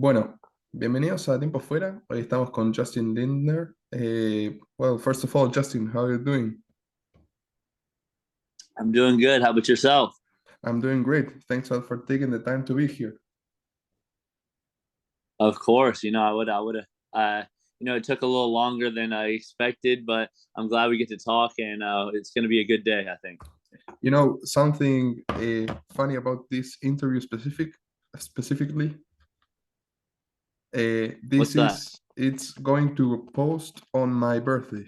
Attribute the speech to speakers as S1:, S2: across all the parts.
S1: Bueno, bienvenidos a Tiempo Fuera. Hoy estamos con Justin Lindner. Well, first of all, Justin, how are you doing?
S2: I'm doing good. How about yourself?
S1: I'm doing great. Thanks all for taking the time to be here.
S2: Of course, I would have. It took a little longer than I expected, but I'm glad we get to talk, and it's going to be a good day, I think.
S1: You know, something funny about this interview specifically,
S2: What's
S1: this
S2: that?
S1: is it's going to post on my birthday.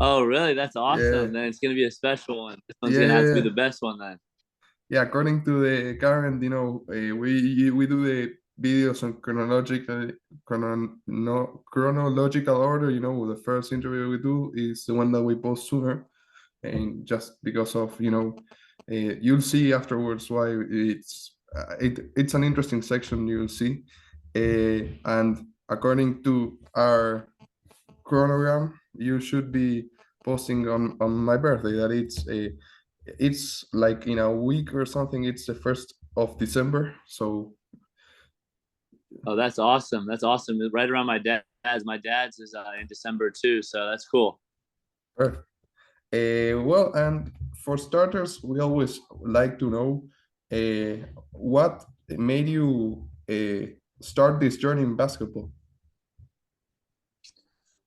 S2: Oh, really? That's
S1: Yeah,
S2: awesome. Then it's going to be a special one. This one's
S1: yeah,
S2: going to have to
S1: yeah,
S2: be
S1: yeah.
S2: the best one then.
S1: Yeah, according to the current, we do the videos on chronological order. You know, the first interview we do is the one that we post sooner, and just because of you'll see afterwards why it's an interesting section. You'll see, and according to our chronogram, you should be posting on my birthday. That it's like in a week or something. It's the 1st of December. So
S2: Oh, that's awesome. That's awesome. Right around my dad's. My dad's is in December too, so that's cool.
S1: perfect. Well, and for starters, we always like to know what made you start this journey in basketball.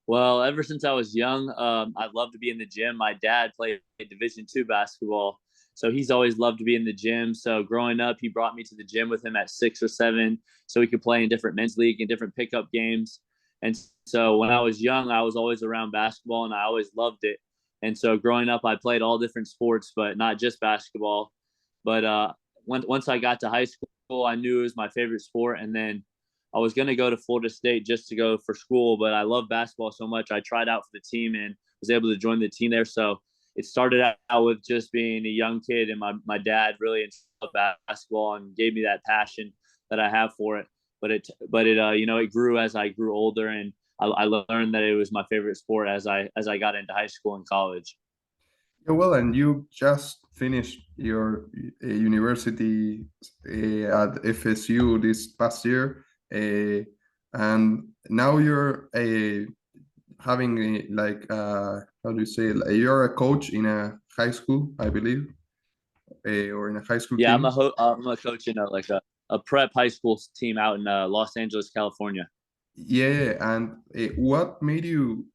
S2: Well, ever since I was young, I loved to be in the gym. My dad played Division II basketball, so he's always loved to be in the gym. So growing up, he brought me to the gym with him at 6 or 7, so we could play in different men's league and different pickup games. And so when I was young, I was always around basketball, and I always loved it. And so growing up, I played all different sports, but not just basketball. But once I got to high school, I knew it was my favorite sport, and then I was going to go to Florida State just to go for school, but I love basketball so much. I tried out for the team and was able to join the team there. So it started out with just being a young kid, and my dad really loved basketball and gave me that passion that I have for it. But it grew as I grew older, and I learned that it was my favorite sport as I got into high school and college.
S1: Yeah, well, and you just finished your university at FSU this past year, uh, and now you're having how do you say, you're a coach in a high school, I believe, or in a high school
S2: Yeah,
S1: team.
S2: I'm a coach in a prep high school team out in Los Angeles, California.
S1: Yeah, and what made you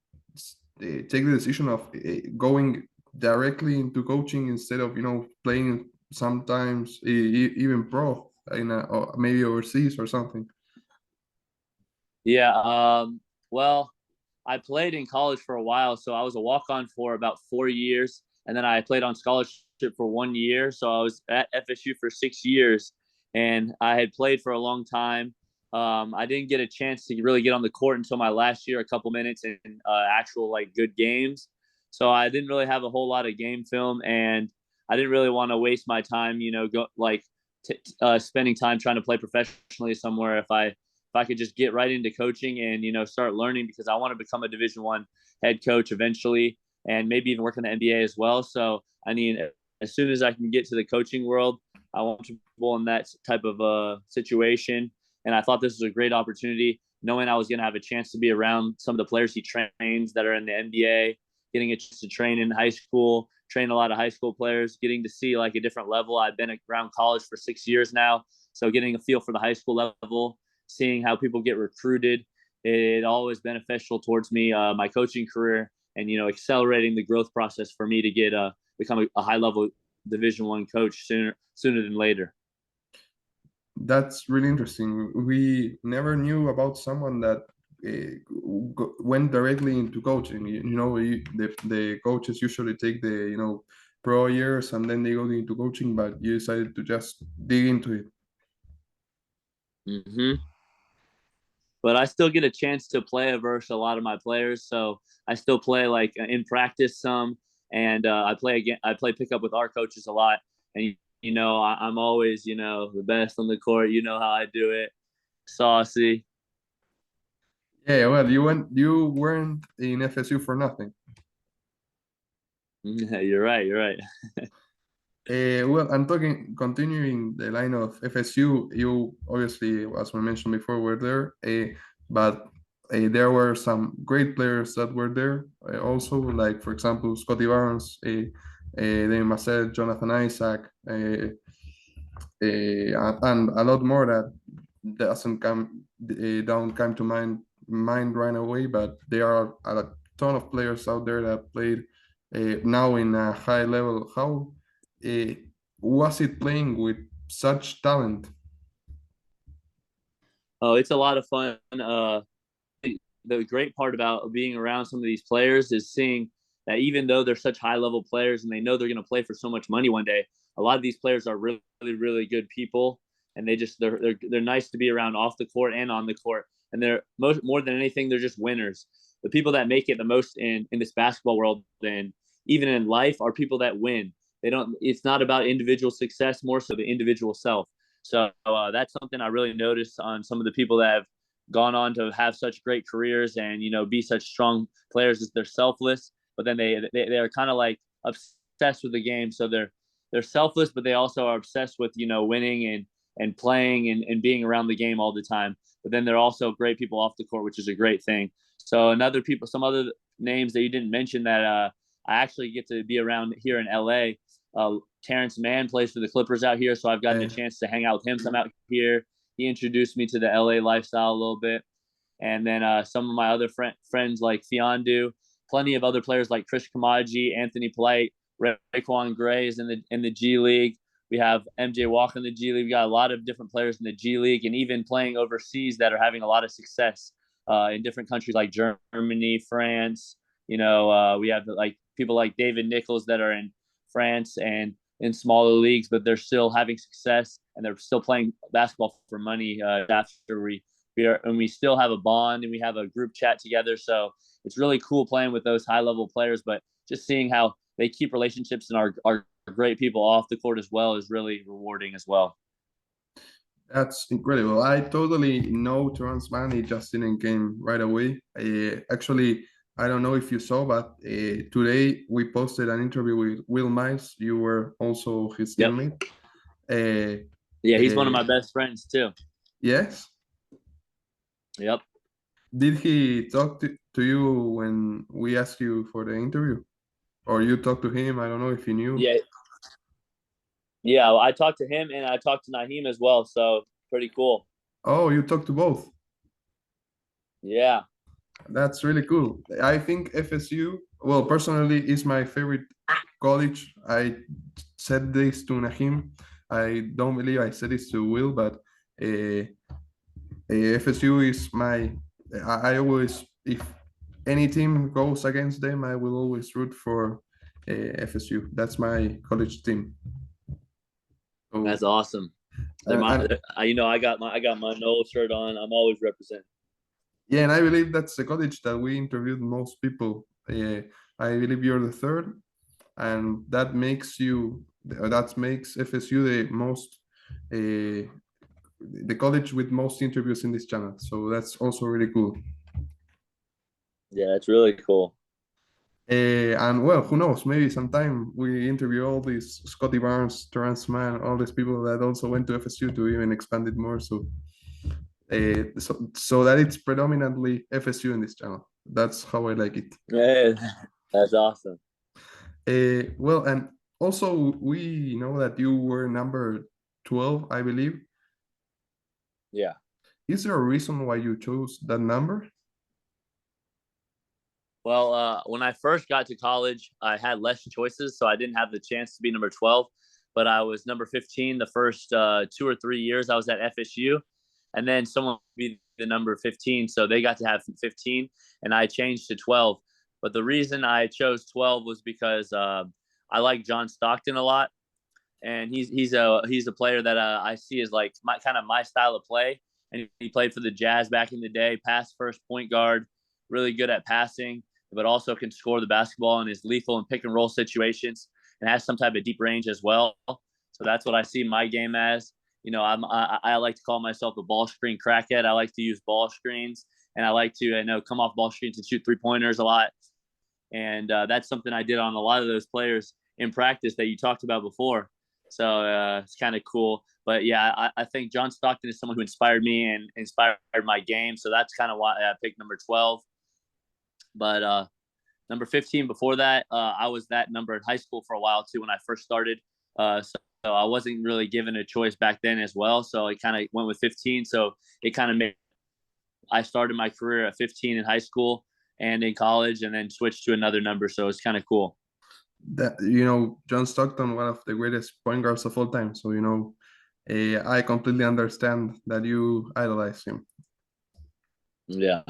S1: take the decision of going directly into coaching instead of playing sometimes even pro or maybe overseas or something?
S2: Yeah. Well, I played in college for a while, so I was a walk-on for about 4 years, and then I played on scholarship for 1 year. So I was at FSU for 6 years, and I had played for a long time. I didn't get a chance to really get on the court until my last year, a couple minutes in actual like good games. So I didn't really have a whole lot of game film, and I didn't really want to waste my time, go like spending time trying to play professionally somewhere if I could just get right into coaching and start learning, because I want to become a Division I head coach eventually, and maybe even work in the NBA as well. So I mean, as soon as I can get to the coaching world, I want to be in that type of situation. And I thought this was a great opportunity, knowing I was going to have a chance to be around some of the players he trains that are in the NBA, getting a chance to train in high school, train a lot of high school players, getting to see like a different level. I've been around college for 6 years now, so getting a feel for the high school level, seeing how people get recruited, it always beneficial towards me, my coaching career, and accelerating the growth process for me to get become a high level Division I coach sooner than later.
S1: That's really interesting. We never knew about someone that went directly into coaching. The coaches usually take the pro years and then they go into coaching, but you decided to just dig into it.
S2: Mm-hmm. But I still get a chance to play versus a lot of my players. So I still play like in practice some, and I play again. I play pickup with our coaches a lot, and I'm always the best on the court. You know how I do it, saucy.
S1: Yeah, well, you weren't in FSU for nothing.
S2: You're right. You're right.
S1: Well, I'm continuing the line of FSU. You obviously, as we mentioned before, were there, but there were some great players that were there. Also, like for example, Scotty Barnes, Dave Massett, Jonathan Isaac, and a lot more that doesn't come don't come to mind right away. But there are a ton of players out there that played now in a high level. How uh, was it playing with such talent?
S2: Oh, it's a lot of fun. The great part about being around some of these players is seeing that even though they're such high level players and they know they're going to play for so much money one day, a lot of these players are really, really good people, and they're nice to be around off the court and on the court, and they're more than anything they're just winners. The people that make it the most in this basketball world and even in life are people that win. They don't. It's not about individual success, more so the individual self. So that's something I really noticed on some of the people that have gone on to have such great careers and be such strong players. Is they're selfless, but then they are kind of like obsessed with the game. So they're selfless, but they also are obsessed with winning and playing and being around the game all the time. But then they're also great people off the court, which is a great thing. So some other names that you didn't mention that I actually get to be around here in LA. Terrence Mann plays for the Clippers out here, so I've gotten a chance to hang out with him some out here. He introduced me to the LA lifestyle a little bit. And then some of my other friends like Fiondu, plenty of other players like Chris Kamaji, Anthony Polite, Raekwon Gray is in the G League. We have MJ Walker in the G League. We got a lot of different players in the G League and even playing overseas that are having a lot of success in different countries like Germany, France. We have like people like David Nichols that are in France and in smaller leagues, but they're still having success and they're still playing basketball for money after we still have a bond and we have a group chat together. So it's really cool playing with those high level players, but just seeing how they keep relationships and are great people off the court as well is really rewarding as well.
S1: That's incredible. I totally know Terrence Mann. He just didn't came right away. Actually, I don't know if you saw, but today we posted an interview with Will Miles. You were also his
S2: Yep.
S1: teammate.
S2: Yeah, he's one of my best friends too.
S1: Yes.
S2: Yep.
S1: Did he talk to you when we asked you for the interview? Or you talked to him? I don't know if he knew.
S2: Yeah. Yeah, well, I talked to him and I talked to Naheem as well. So pretty cool.
S1: Oh, you talked to both.
S2: Yeah.
S1: That's really cool. I think FSU, well, personally, is my favorite college. I said this to Naheem. I don't believe I said this to Will, but FSU is I always, if any team goes against them, I will always root for FSU. That's my college team.
S2: So, that's awesome. I got my Noel shirt on. I'm always representing.
S1: Yeah, and I believe that's the college that we interviewed most people. I believe you're the third, and that makes FSU the most the college with most interviews in this channel. So that's also really cool.
S2: Yeah, it's really cool.
S1: And well, who knows? Maybe sometime we interview all these Scotty Barnes, Terrence Mann, all these people that also went to FSU to even expand it more. So that it's predominantly FSU in this channel. That's how I like it.
S2: Yeah, that's awesome.
S1: Well, and also we know that you were number 12, I believe.
S2: Yeah.
S1: Is there a reason why you chose that number?
S2: Well, when I first got to college, I had less choices, so I didn't have the chance to be number 12. But I was number 15 the first 2 or 3 years I was at FSU, and then someone would be the number 15, so they got to have 15, and I changed to 12. But the reason I chose 12 was because I like John Stockton a lot, and he's a player that I see as like my style of play. And he played for the Jazz back in the day, pass first, point guard, really good at passing, but also can score the basketball and is lethal in pick and roll situations and has some type of deep range as well. So that's what I see my game as. I like to call myself a ball screen crackhead. I like to use ball screens, and I like to come off ball screens and shoot 3-pointers a lot. And that's something I did on a lot of those players in practice that you talked about before. So it's kind of cool. But yeah, I think John Stockton is someone who inspired me and inspired my game. So that's kind of why I picked number 12. But number 15 before that, I was that number in high school for a while too when I first started. So I wasn't really given a choice back then as well. So I kind of went with 15. So it kind of made I started my career at 15 in high school and in college, and then switched to another number. So it's kind of cool.
S1: That John Stockton, one of the greatest point guards of all time. So I completely understand that you idolize him.
S2: Yeah.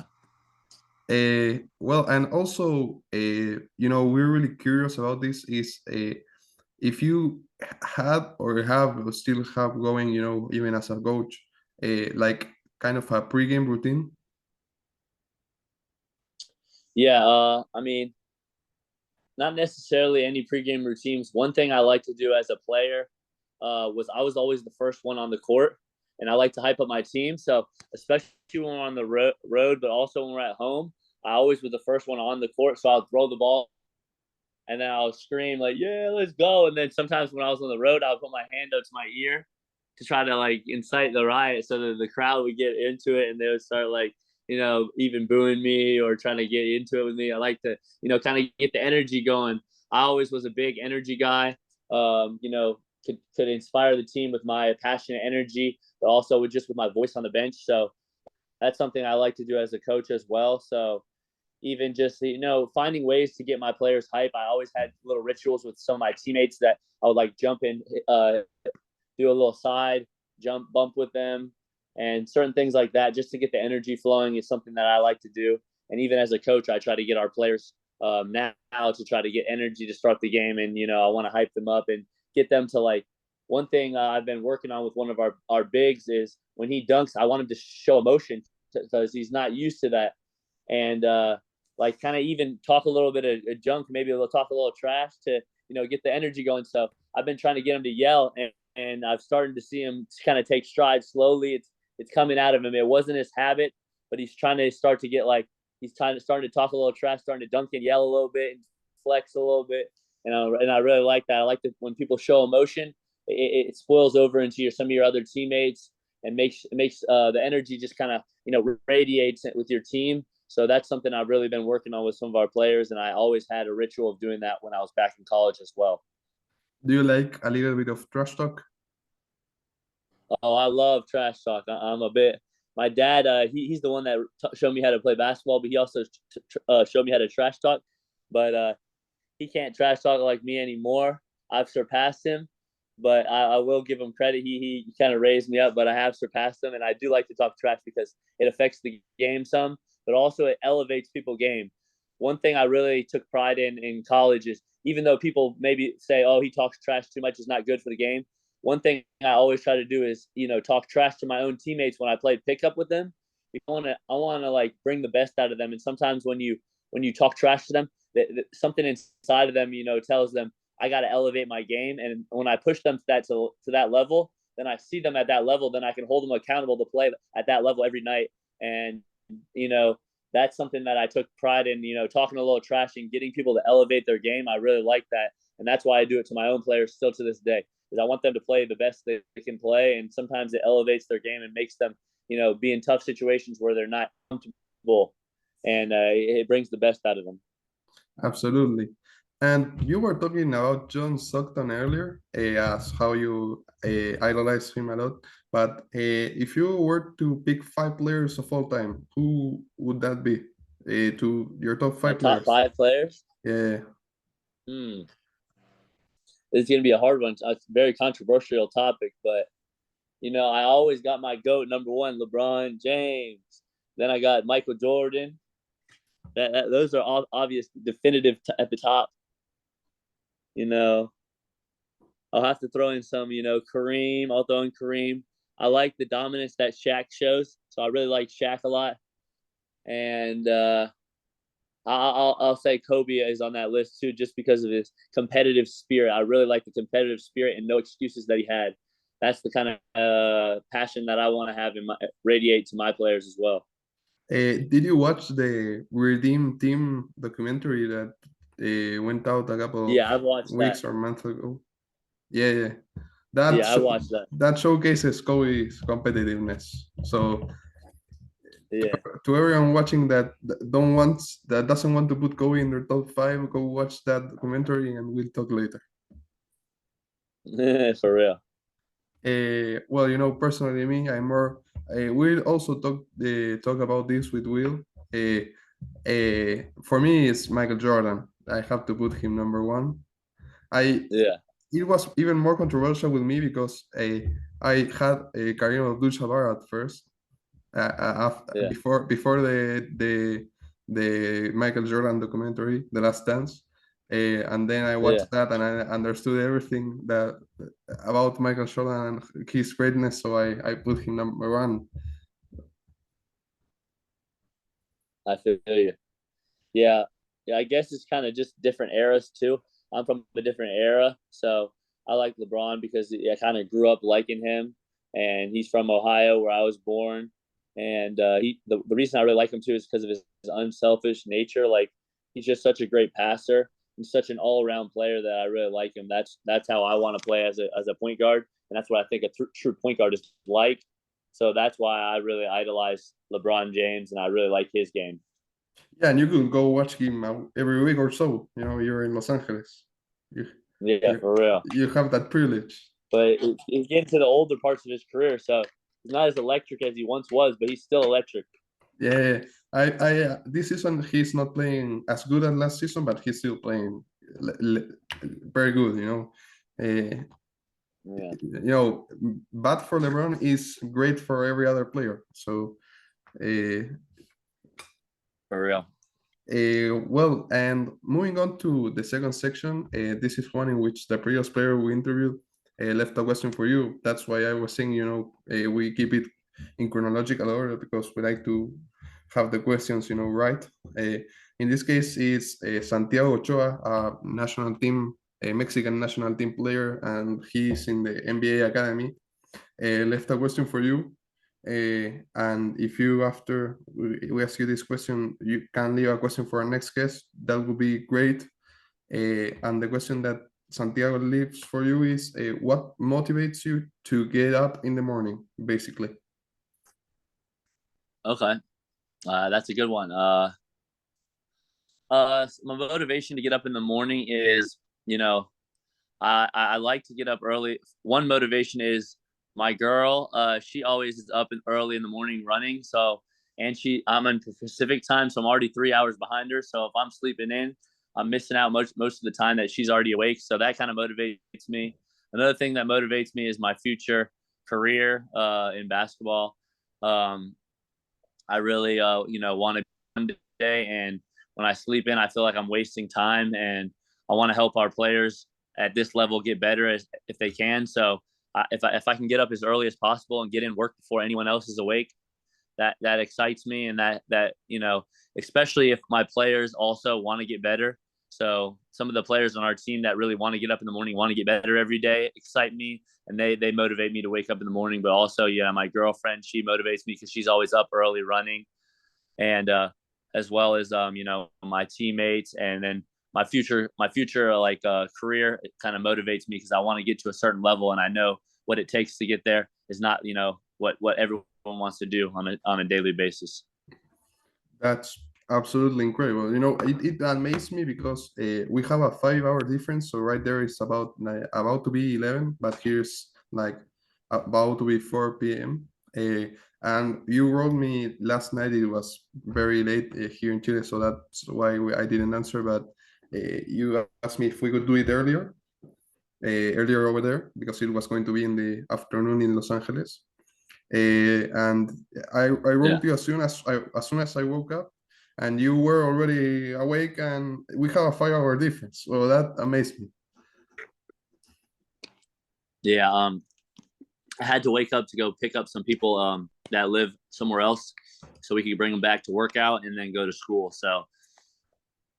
S1: Well, and also, we're really curious about this. Is if you had or have or still have going, even as a coach, like kind of a pregame routine.
S2: Yeah. I mean, not necessarily any pregame routines. One thing I like to do as a player was I was always the first one on the court, and I like to hype up my team. So especially when we're on the road, but also when we're at home, I always was the first one on the court. So I'll throw the ball, and then I'll scream like, "Yeah, let's go!" And then sometimes when I was on the road, I would put my hand up to my ear to try to like incite the riot, so that the crowd would get into it, and they would start like even booing me or trying to get into it with me. I like to kind of get the energy going. I always was a big energy guy. Could inspire the team with my passionate energy, but also with my voice on the bench. So that's something I like to do as a coach as well. So even just finding ways to get my players hype. I always had little rituals with some of my teammates that I would like jump in, do a little side jump bump with them, and certain things like that, just to get the energy flowing is something that I like to do. And even as a coach, I try to get our players now to try to get energy to start the game, and I want to hype them up and get them to like. One thing I've been working on with one of our bigs is when he dunks, I want him to show emotion because he's not used to that, and like kind of even talk a little bit of junk, maybe they'll talk a little trash to get the energy going. So I've been trying to get him to yell, and I've started to see him kind of take strides slowly. It's coming out of him. It wasn't his habit, but he's trying to start to get like he's starting to talk a little trash, starting to dunk and yell a little bit and flex a little bit. And I really like that. I like that when people show emotion, it spoils over into some of your other teammates and makes the energy just kind of radiates with your team. So that's something I've really been working on with some of our players, and I always had a ritual of doing that when I was back in college as well.
S1: Do you like a little bit of trash talk?
S2: Oh, I love trash talk. I'm a bit. My dad, he's the one that showed me how to play basketball, but he also showed me how to trash talk. But he can't trash talk like me anymore. I've surpassed him, but I will give him credit. He kind of raised me up, but I have surpassed him, and I do like to talk trash because it affects the game some, but also it elevates people's game. One thing I really took pride in college is even though people maybe say, "Oh, he talks trash too much, it's not good for the game." One thing I always try to do is talk trash to my own teammates when I played pickup with them. I want to like bring the best out of them, and sometimes when you talk trash to them, something inside of them tells them I got to elevate my game, and when I push them to that level, then I see them at that level, then I can hold them accountable to play at that level every night. And that's something that I took pride in, talking a little trash and getting people to elevate their game. I really like that, and that's why I do it to my own players still to this day, because I want them to play the best they can play, and sometimes it elevates their game and makes them be in tough situations where they're not comfortable, and it brings the best out of them.
S1: Absolutely. And you were talking about John Stockton earlier, as how you idolize him a lot. But if you were to pick 5 players of all time, who would that be? To your top
S2: My
S1: five
S2: top
S1: players?
S2: 5 players.
S1: Yeah.
S2: Hmm. This is going to be a hard one. It's a very controversial topic, but I always got my GOAT number one, LeBron James. Then I got Michael Jordan. Those are all obvious, definitive at the top. I'll have to throw in some, Kareem. I'll throw in Kareem. I like the dominance that Shaq shows, so I really like Shaq a lot. And I'll say Kobe is on that list too, just because of his competitive spirit. I really like the competitive spirit and no excuses that he had. That's the kind of passion that I want to have radiate to my players as well.
S1: Did you watch the Redeem Team documentary that went out a couple of
S2: Yeah, I've watched that.
S1: weeks or months ago? Yeah, yeah. that
S2: Yeah, I watched that.
S1: that showcases Kobe's competitiveness. So
S2: Yeah,
S1: to everyone watching that doesn't want to put Kobe in their top five, go watch that documentary and we'll talk later.
S2: for real.
S1: Well, personally, me, I'm more. We'll also talk about this with Will. For me, it's Michael Jordan. I have to put him number one. I
S2: Yeah,
S1: It was even more controversial with me because I had a Kareem Abdul-Jabbar at first,
S2: yeah,
S1: before the Michael Jordan documentary, The Last Dance, and then I
S2: yeah.
S1: watched that and I understood everything that about Michael Jordan and his greatness. So I put him number one.
S2: I feel you. Yeah, yeah. I guess it's kind of just different eras too. I'm from a different era, so I like LeBron because I kind of grew up liking him, and he's from Ohio where I was born. And the reason I really like him too is because of his unselfish nature. Like he's just such a great passer. He's such an all around player that I really like him. That's how I want to play as a point guard, and that's what I think a true point guard is like. So that's why I really idolize LeBron James, and I really like his game.
S1: Yeah, and you could go watch him every week or so. You're in Los Angeles. You
S2: Yeah,
S1: you,
S2: for real.
S1: you have that privilege.
S2: But he's getting to the older parts of his career, so he's not as electric as he once was, but he's still electric.
S1: Yeah, this season he's not playing as good as last season, but he's still playing very good.
S2: Yeah,
S1: Bad for LeBron is great for every other player. So, uh,
S2: for real.
S1: well, and moving on to the second section, this is one in which the previous player we interviewed left a question for you. That's why I was saying, we keep it in chronological order because we like to have the questions, right. In this case, it's Santiago Ochoa, a Mexican national team player, and he's in the NBA Academy. Left a question for you. And if you, after we ask you this question, you can leave a question for our next guest, that would be great. And the question that Santiago leaves for you is what motivates you to get up in the morning, basically?
S2: Okay, that's a good one. My motivation to get up in the morning is, I like to get up early. One motivation is my girl. She always is up and early in the morning running. So, and I'm in Pacific time, so I'm already 3 hours behind her. So if I'm sleeping in, I'm missing out most of the time that she's already awake. So that kind of motivates me. Another thing that motivates me is my future career in basketball. Um, I really, want to one day, and when I sleep in, I feel like I'm wasting time, and I want to help our players at this level get better if they can. So if I can get up as early as possible and get in work before anyone else is awake, that excites me, and that especially if my players also want to get better. So some of the players on our team that really want to get up in the morning, want to get better every day, excite me, and they motivate me to wake up in the morning. But also, yeah, my girlfriend, she motivates me because she's always up early running, and as well as my teammates, and then my future career, it kind of motivates me because I want to get to a certain level, and I know what it takes to get there is not what everyone wants to do on a daily basis.
S1: That's absolutely incredible. It amazes me because we have a 5 hour difference. So right there is about to be 11, but here's like about to be 4 p.m. And you wrote me last night. It was very late here in Chile, so that's why I didn't answer. But you asked me if we could do it earlier over there because it was going to be in the afternoon in Los Angeles. And I
S2: Yeah.
S1: wrote you as soon as I woke up, and you were already awake, and we have a 5 hour difference. So that amazed me.
S2: Yeah. I had to wake up to go pick up some people that live somewhere else so we could bring them back to work out and then go to school. So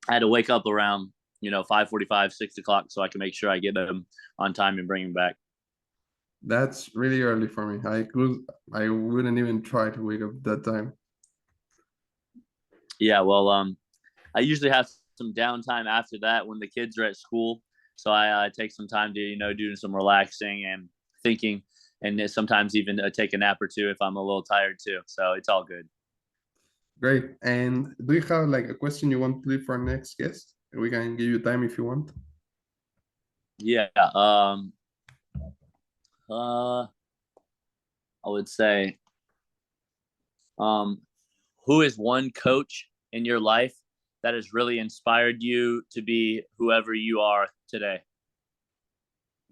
S2: I had to wake up around 5:45, 6 o'clock so I can make sure I get them on time and bring them back.
S1: That's really early for me. I wouldn't even try to wake up that time.
S2: Yeah, well, I usually have some downtime after that when the kids are at school, so I take some time to do some relaxing, and thinking, and sometimes even take a nap or two if I'm a little tired too. So it's all good.
S1: Great. And do you have like a question you want to leave for our next guest? We can give you time if you want.
S2: Yeah. I would say, um, who is one coach in your life that has really inspired you to be whoever you are today?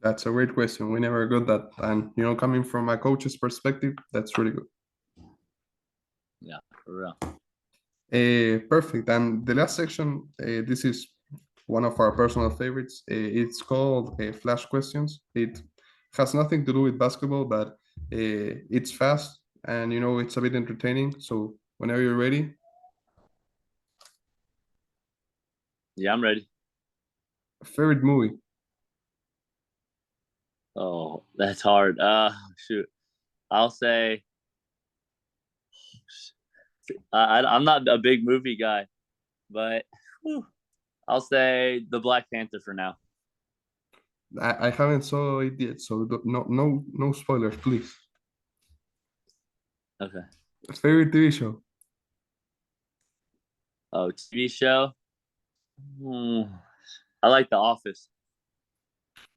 S1: That's a great question. We never got that. And, coming from a coach's perspective, that's really good.
S2: Yeah, for real.
S1: Perfect. And the last section, this is one of our personal favorites. It's called Flash Questions. It has nothing to do with basketball, but it's fast and, it's a bit entertaining. So whenever you're ready.
S2: Yeah, I'm ready.
S1: Favorite movie?
S2: Oh, that's hard. Shoot. I'll say I'm not a big movie guy, but whew, I'll say the Black Panther for now.
S1: I haven't saw it yet, so no spoilers, please.
S2: Okay.
S1: Favorite TV show?
S2: Oh, TV show. Hmm. I like The Office.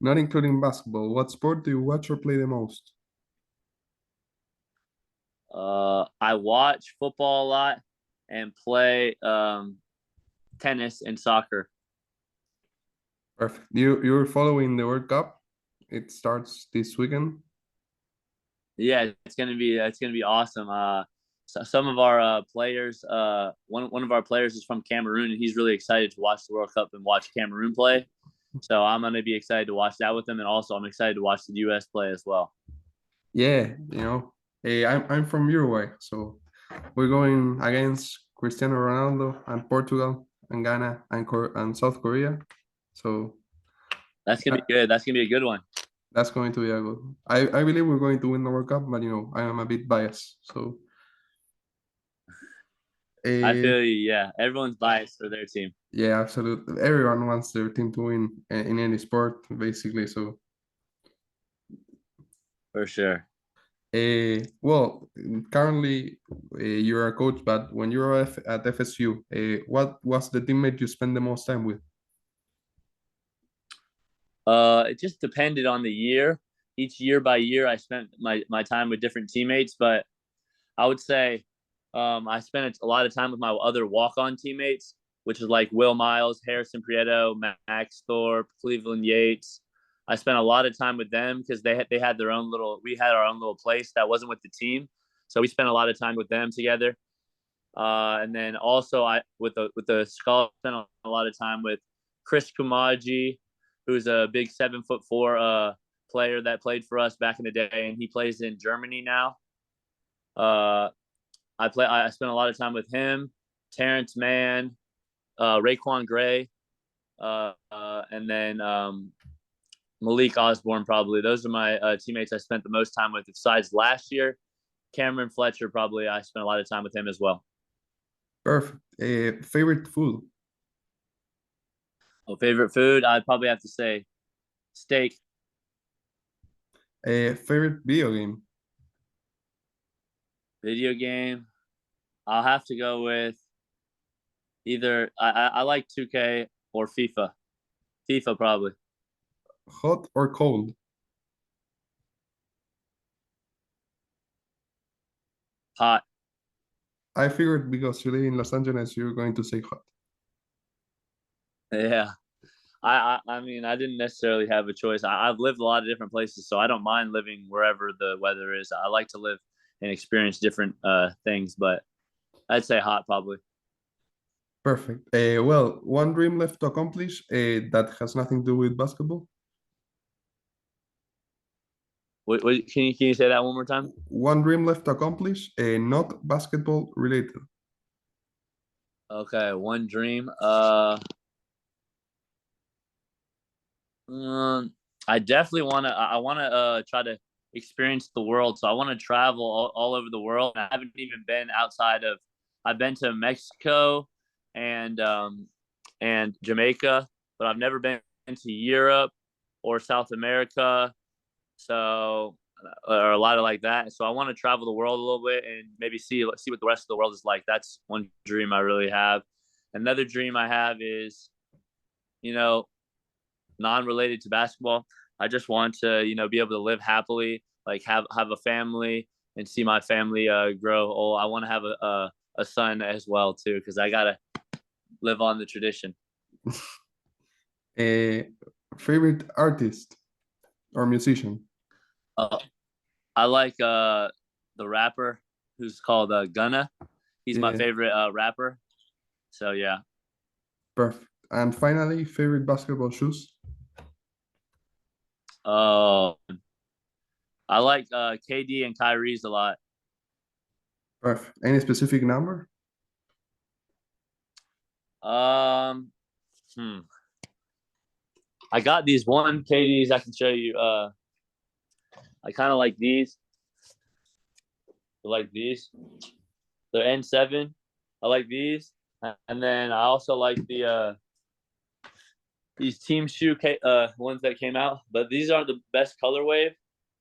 S1: Not including basketball. What sport do you watch or play the most?
S2: I watch football a lot and play tennis and soccer.
S1: Perfect. You're following the World Cup? It starts this weekend.
S2: Yeah, it's gonna be awesome. Some of our players, one of our players is from Cameroon, and he's really excited to watch the World Cup and watch Cameroon play. So I'm gonna be excited to watch that with him, and also I'm excited to watch the U.S. play as well.
S1: Yeah, I'm from Uruguay, so we're going against Cristiano Ronaldo and Portugal and Ghana and South Korea. So
S2: That's gonna be good. That's gonna be a good one.
S1: that's going to be a good. I believe we're going to win the World Cup, but I am a bit biased. So
S2: I
S1: uh,
S2: feel you. Yeah, everyone's biased for their team
S1: yeah, absolutely. Everyone wants their team to win in any sport, basically. So
S2: for sure.
S1: well, currently you're a coach, but when you were at FSU, what was the teammate you spend the most time with?
S2: It just depended on the year. Each year by year, I spent my time with different teammates, but I would say I spent a lot of time with my other walk-on teammates, which is like Will Miles, Harrison Prieto, Max Thorpe, Cleveland Yates. I spent a lot of time with them because they had their own little. We had our own little place that wasn't with the team, so we spent a lot of time with them together. And then also I with the scholar spent a lot of time with Chris Kumaji, who's a big 7'4" player that played for us back in the day, and he plays in Germany now. Uh, I spent a lot of time with him, Terrence Mann, Raekwon Gray, and then Malik Osborne. Probably those are my teammates I spent the most time with. Besides last year, Cameron Fletcher. Probably I spent a lot of time with him as well.
S1: Perfect. Favorite food?
S2: Oh, favorite food? I'd probably have to say steak.
S1: Favorite video game?
S2: Video game. I'll have to go with either I like 2K or FIFA. FIFA probably.
S1: Hot or cold?
S2: Hot.
S1: I figured because you live in Los Angeles, you're going to say hot.
S2: Yeah. I mean I didn't necessarily have a choice. I've lived a lot of different places, so I don't mind living wherever the weather is. I like to live and experience different things, but I'd say hot probably.
S1: Perfect. Well, one dream left to accomplish that has nothing to do with basketball.
S2: Can you say that one more time?
S1: One dream left to accomplish, not basketball related.
S2: Okay, one dream. I definitely want to. I want to try to experience the world. So I want to travel all over the world. I haven't even been outside of. I've been to Mexico and Jamaica, but I've never been to Europe or South America. So or a lot of like that. So I want to travel the world a little bit and maybe see what the rest of the world is like. That's one dream I really have. Another dream I have is, you know, non-related to basketball. I just want to, be able to live happily, like have a family and see my family grow. Oh, I want to have a son as well too, because I gotta live on the tradition.
S1: A favorite artist or musician?
S2: Uh, I like the rapper who's called Gunna. He's my
S1: Yeah,
S2: favorite rapper. So yeah.
S1: perfect. And finally, favorite basketball shoes?
S2: Uh, I like KD and Kyrie's a lot.
S1: Perfect. Any specific number?
S2: Um, hmm. I got these one KDs I can show you. I kind of like these. I like these. They're N7. I like these, and then I also like these team shoe ones that came out. But these aren't the best color wave.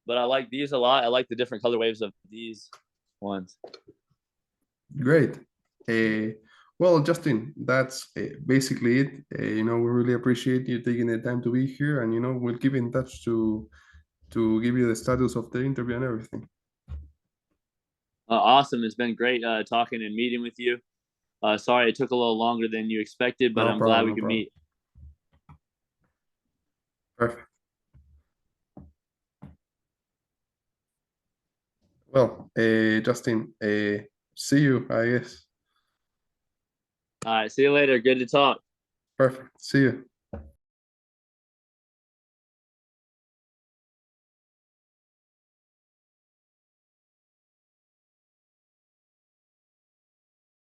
S2: But I like these a lot. I like the different color waves of these ones.
S1: Great. Uh, well, Justin, that's basically it. We really appreciate you taking the time to be here, and we'll keep in touch to give you the status of the interview and everything.
S2: Awesome. It's been great talking and meeting with you. Sorry it took a little longer than you expected, but
S1: No
S2: I'm glad
S1: problem,
S2: we
S1: no
S2: could
S1: problem.
S2: meet.
S1: Perfect. Well, Justin, see you, I guess.
S2: All right. See you later. Good to talk.
S1: Perfect. See you.